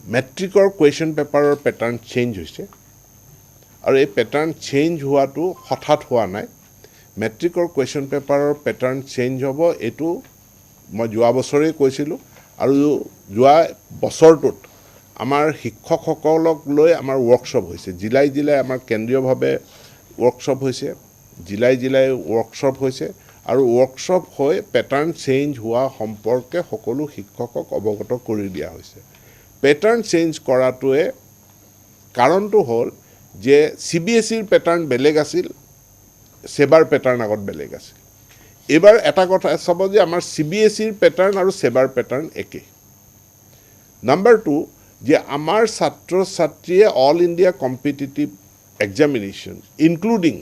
মেট্ৰিকৰ কুৱেশ্যন পেপাৰৰ pattern change হৈছে আৰু এই পেটাৰ্ণ চেঞ্জ হোৱাটো হঠাৎ হোৱা নাই মেট্ৰিকৰ কুৱেশ্যন পেপাৰৰ পেটাৰ্ণ চেঞ্জ হ'ব এইটো মই যোৱা বছৰেই কৈছিলোঁ আৰু যোৱা বছৰটোত আমাৰ শিক্ষকসকলক লৈ আমাৰ ৱৰ্কশ্বপ হৈছে জিলাই জিলাই আমাৰ কেন্দ্ৰীয়ভাৱে ৱৰ্কশ্বপ হৈছে জিলাই জিলাই ৱৰ্কশ্বপ হৈছে আৰু ৱৰ্কশ্বপ হৈ পেটাৰ্ণ চেঞ্জ হোৱা সম্পৰ্কে সকলো শিক্ষকক অৱগত কৰি দিয়া হৈছে পেটাৰ্ণ চেঞ্জ কৰাটোৱে কাৰণটো হ'ল যে CBSEৰ পেটাৰ্ণ বেলেগ আছিল সেবাৰ পেটাৰ্ণ আগত বেলেগ আছিল এবাৰ এটা কথা চাব যে আমাৰ CBSEৰ পেটাৰ্ণ আৰু সেবাৰ পেটাৰ্ণ একে নাম্বাৰ 2 যে আমাৰ ছাত্ৰ ছাত্ৰীয়ে all India competitive examination including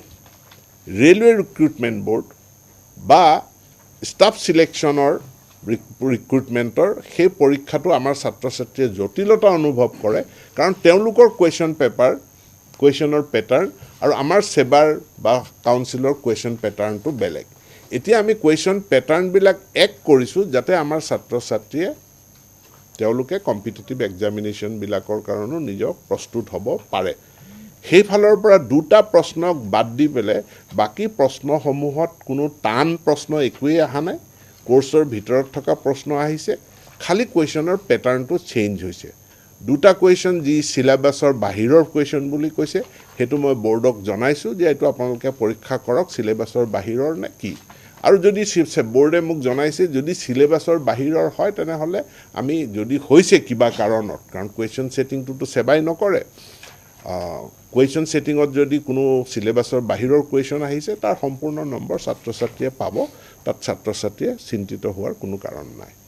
railway recruitment board বা ষ্টাফ সিলেকশ্যনৰ ৰিক্ৰুটমেণ্টৰ সেই পৰীক্ষাটো আমাৰ ছাত্ৰ ছাত্ৰীয়ে জটিলতা অনুভৱ কৰে কাৰণ তেওঁলোকৰ কুৱেশ্যনৰ পেটাৰ্ণ আৰু আমাৰ সেবাৰ বা কাউন্সিলৰ কুৱেশ্যন পেটাৰ্ণটো বেলেগ এতিয়া আমি কুৱেশ্যন পেটাৰ্ণবিলাক এক কৰিছোঁ যাতে আমাৰ ছাত্ৰ ছাত্ৰীয়ে তেওঁলোকে কম্পিটিটিভ এক্সামিনেশ্যনবিলাকৰ কাৰণেও নিজক প্ৰস্তুত হ'ব পাৰে সেইফালৰ পৰা দুটা প্ৰশ্নক বাদ দি পেলাই বাকী প্ৰশ্নসমূহত কোনো টান প্ৰশ্ন একোৱেই অহা নাই কোৰ্চৰ ভিতৰত থকা প্ৰশ্ন আহিছে খালি কুৱেশ্যনৰ পেটাৰ্ণটো চেঞ্জ হৈছে দুটা কুৱেশ্যন যি সিলেবাছৰ বাহিৰৰ কুৱেশ্যন বুলি কৈছে সেইটো মই বৰ্ডক জনাইছোঁ যে এইটো আপোনালোকে পৰীক্ষা কৰক সিলেবাছৰ বাহিৰৰ নে কি আৰু যদি বৰ্ডে মোক জনাইছে যদি সিলেবাছৰ বাহিৰৰ হয় তেনেহ'লে আমি যদি হৈছে কিবা কাৰণত কাৰণ কুৱেশ্যন ছেটিংটোতো সেবাই নকৰে কুৱেশ্যন ছেটিঙত যদি কোনো সিলেবাছৰ বাহিৰৰ কুৱেশ্যন আহিছে তাৰ সম্পূৰ্ণ নম্বৰ ছাত্ৰ ছাত্ৰীয়ে পাব তাত ছাত্ৰ ছাত্ৰীয়ে চিন্তিত হোৱাৰ কোনো কাৰণ নাই